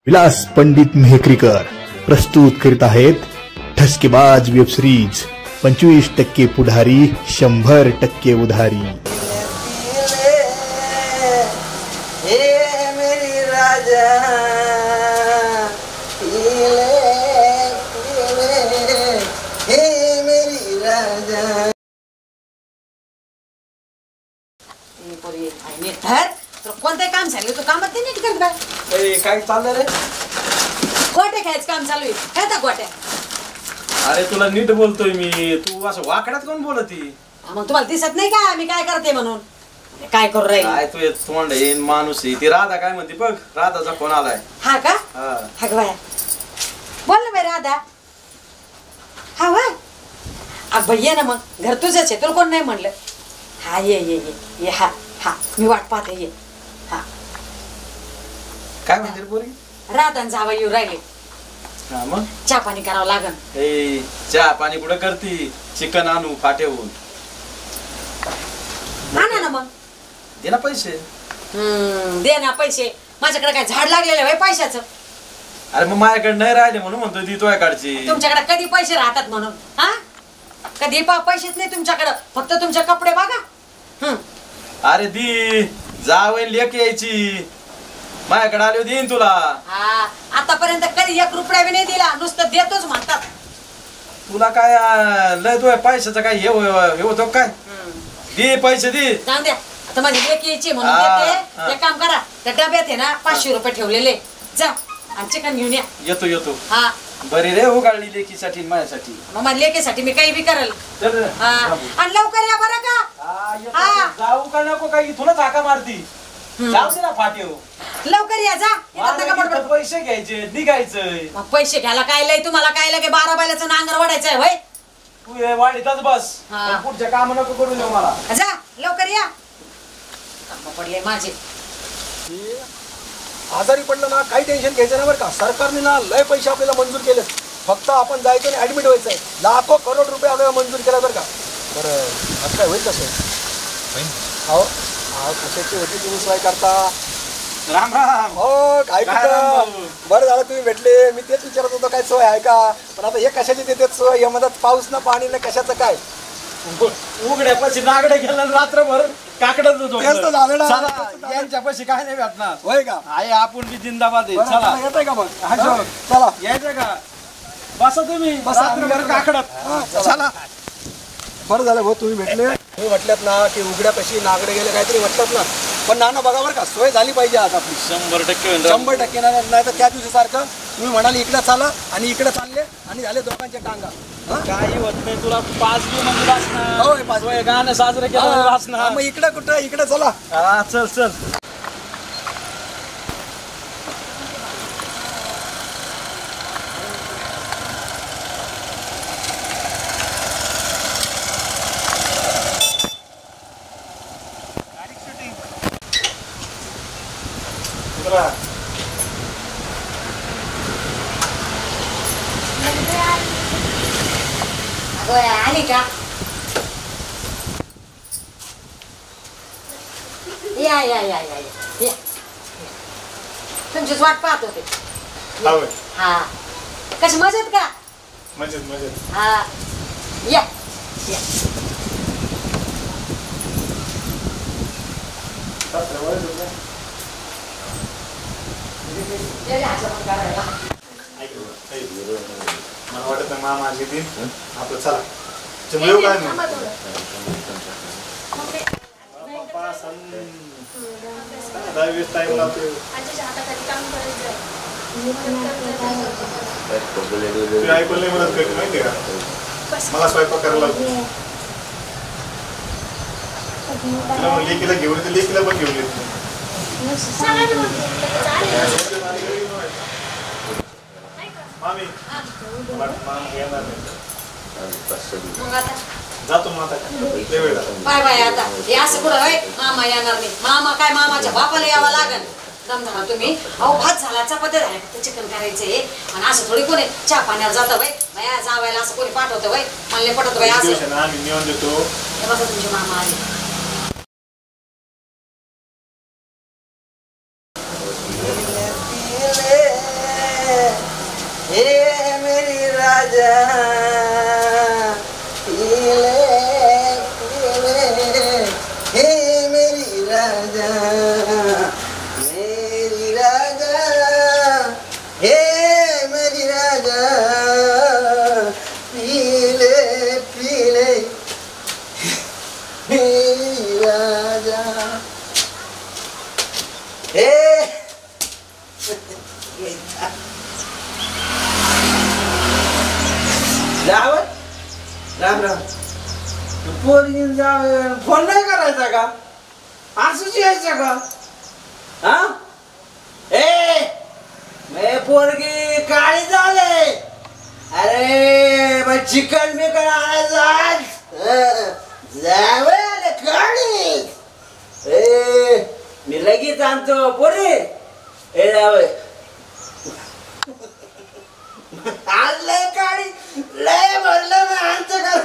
विलास पंडित मेहकरीकर प्रस्तुत करीत आहेत ठसकेबाज वेब सिरीज 25% पुढारी 100% उधारी। कोणतं काम चालू तू कामात नाही नीट करत बाय काय चाललंय रे? गोटे खायचं काम चालू आहे काय त्या गोट्या? अरे तुला नीट बोलतोय मी, तू असं वाकड्यात कोण बोलती? मग तुम्हाला दिसत नाही का मी काय करते म्हणून? काय करू राहील काय तू तोंड येईन माणूस आहे ती राधा काय म्हणते बघ, राधाचा फोन आलाय। हा का? हा ग बाया बोल ना बाई राधा। हा वा अग बाई ये ना मग घर तुझंच आहे तुला कोण नाही म्हणलं। हा ये ये ये ये हा हा मी वाट पाहते ये। हा काय म्हणते पोरी? राधा जावा येऊ राहिले। हा मग चहा पाणी करावं लागन। ए चहा पाणी कुठं करती? चिकन आणू फाटेहून आणा ना मग दे ना पैसे। दे ना पैसे माझ्याकडे काय झाड लागलेलं आहे पैशाचं? अरे मग माझ्याकडे नाही राहिले म्हणून म्हणतोय ती तुझ्याकडची। तुमच्याकडे कधी पैसे राहतात म्हणून? हा कधी पैसेच नाही तुमच्याकडे, फक्त तुमचे कपडे बघा। अरे दी जावं लेक यायची माझ्याकडे आले देईन तुला। हा आतापर्यंत कधी 1 रुपया बी नाही दिला, नुसतं देतोच म्हणतात। तुला काय लय तुझ्या पैशाचं काय हे होतं काय? दे पैसे दे। जाऊ द्या आता माझी लेक यायची म्हणून देते। एक काम करा त्या डब्यात आहे ना 500 रुपये ठेवलेले, जा आणि चिकन घेऊन या। येतो येतो। हा बरी रे उगाळली लेकीसाठी माझ्यासाठी। मग माझ्या लेकीसाठी मी काही बी करेल। हा आणि लवकर या बरं का? हा जाऊ का नको काही तुला झाका मारती? जाऊ दे ना फाटेव लवकर या जा। इथं पैसे घ्यायचे निघायचंय। मग पैसे घ्यायला काय लय तुम्हाला काय लगे 12 बैलाचं नांगर वाढायचंय होय? तू हे वाढीतच बस, पुढच्या काम नको करू देऊ मला। जा लवकर या, काम पडले माझे। आजारी पडलं ना काही टेन्शन घ्यायचं नाही बरं का। सरकारने ना लय पैसे आपल्याला मंजूर केले, फक्त आपण जायचं आणि ऍडमिट व्हायचंय। लाखो करोड रुपये आपल्याला मंजूर केला बरं का। बरं आज काय होईल कसं? हो कशाची होती तुम्ही सोय करता? राम राम। हो काय बरं झालं तुम्ही भेटले, मी तेच विचारत होतो काय सोय आहे का, पण आता हे कशाची देते सोय? या मधात पाऊस ना पाणी ना कशाचं काय? उघड्यापाशी नागडे गेला रात्रभर काकडच झालं ना। यांच्यापाशी काय नाही भेटणार होय का? आहे आपण बी जिंदाबाद आहे। चला येतंय का मग? चला यायचं का? बसा तुम्ही रात्रभर काकडत चला। बरं झालं भाऊ तुम्ही भेटले। तुम्ही म्हटल्यात ना की उघड्यापाशी नागडे गेले काहीतरी म्हटलं ना, पण नाना बघा बरं का सोय झाली पाहिजे आज आपली 100% नाही तर त्या दिवशी सारखं तुम्ही म्हणाले इकडे चाला आणि इकडे चालले आणि झाले दोघांच्या टांगा। काही होत नाही तुला 5 म्हणजे वाचणार। होय 5 गाणं साजरं केलं वाचणार। मग इकडे कुठं इकडे चला। हा चल चल। आली का? या या या या या तुमचीच वाट पाहत होते। हा कशी मजेत का? मजेत मजेत। हा या या मला वाटत मामा आली ती आपलं चला चल काय ऐकून नाही मदत करते माहिती का? मला स्वयंपाक करायला लेकीला घेऊन येते, लेकीला पण घेऊन येते। मामी जातो मग बाय बाय। आता हे असं कुठं होय मामा येणार नाही? मामा काय मामाच्या बापाला यावं लागल। दमदमा तुम्ही अहो भात झाला चपात्या झाल्या फक्त चिकन करायचंय आणि असं थोडी कोणी चहा पाण्यावर जातं बाई बाया जावायला असं कोणी पाठवतं बाई म्हणले पटत बाई असं आम्ही निवड देतो। बघा तुमची मामा आली राजा पीले पीले हे मेरी राजा हे मेरी राजा पीले पीले मेरी राजा हे जाव राम राम पोरगी जाव फोन नाही करायचा का असंच यायचं का हा ए मैं पोरगी काळी झाले अरे मग चिकन बिकन आणायचं आज जावे आले काळी ए मी लगेच आणतो पोरी ए जावे आज लय काळी लय भरलं मग आणतो का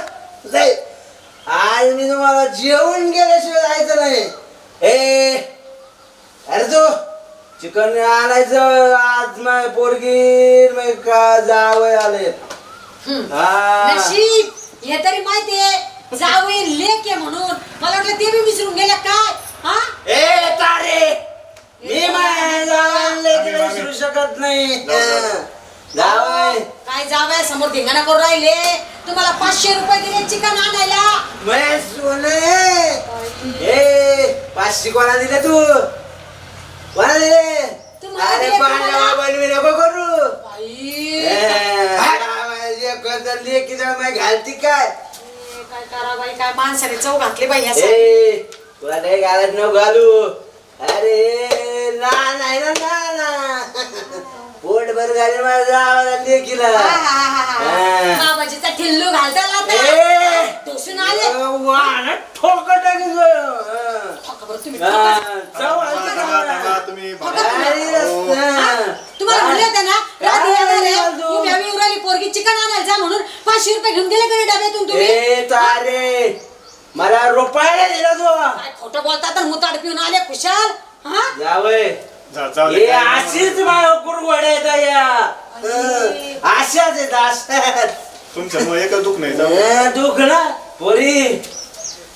जाई आज मी तुम्हाला जेवण गेल्याशिवाय जायचं नाही ए अरे तू चिकन आणायचं आज माझ्या पोरगी मग का जावं आले नशीब हे तरी माहितीये जावई लेक आहे म्हणून मला वाटलं ते बी विसरून गेल्या काय हा ए तारे मी माझ्या जावयाला विसरू शकत नाही जावय काय जावया समोर धिंगाणा करून राहिले तुम्हाला 500 रुपये दिले चिकन आणायला मैं सोने ए 500 कोणा दिले तू कोणा दिले तुम्हाला अरे दिले पांडवा तुम्हाला. बनवी नको करू बाई लेकी जाऊ नाही घालती काय काय करा बाई काय माणसाने चव घातली बाई असं ए तुला काही घालत नको घालू अरे ना नाही ना पोट भर घाले माझ्या जावाला लेकीला बाबाजीचा ठिल्लू घालताला ए टोसून आले वाण ठोक टाकी खबर तुम्ही तुम्ही तुम्हाला म्हणले होते ना रात्री येणार आहे उभ्या उराली पोरगी चिकन आणायला जा म्हणून 500 रुपये घेऊन गेले घरी डब्यातून तुम्ही ए तारे मला रुपयाला दिला तू काय खोटं बोलता तर मुताड पिऊन आले खुशाल हा जावय हे अशीच कुरवड्यात या अशाच आहेत अशाच तुमच्यामुळे एकच दुःख नाही जाऊ दुःख ना पोरी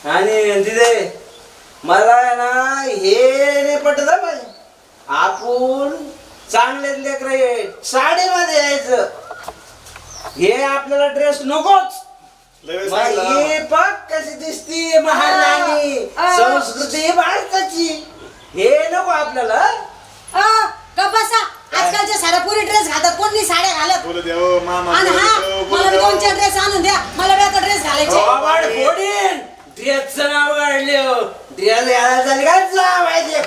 आणि तिथे मला आहे ना हे नाही पटत पाहिजे आपण चांगलेच लेकर साडीमध्ये यायचं हे आपल्याला ड्रेस नकोच हे पग कशी दिसती महाराणी संस्कृती भारताची हे नको आपल्याला बसा आजकालच्या साड्या पुरी ड्रेस घालतात कोणी साड्या घालत बोलत आहे, मामा आणि हा मला बी 2-4 ड्रेस आणून द्या मला बी आता ड्रेस घालायचे ड्रेसचं नाव काढले ड्रेस घालायला झाली काय जावायचे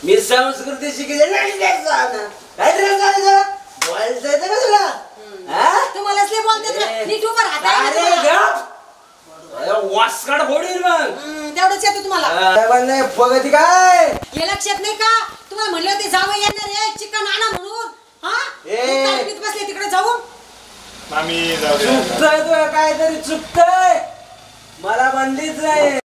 मी संस्कृती शिकले नाही ड्रेस काय ड्रेस घालायचं बोलायचं येतं का तुला तुम्हालाच लय बोलतात नीट उभं अरे राहता वासकाड फोडील मग तेवढंच येतं तुम्हाला बघती काय हे लक्षात नाही का तुम्हाला म्हणलं होते जावं येणार आहे चिकन आणा म्हणून हा बसले तिकडे जाऊन मामी जाऊ दे. चुकतंय तुला काहीतरी चुकतंय मला बंदीच नाही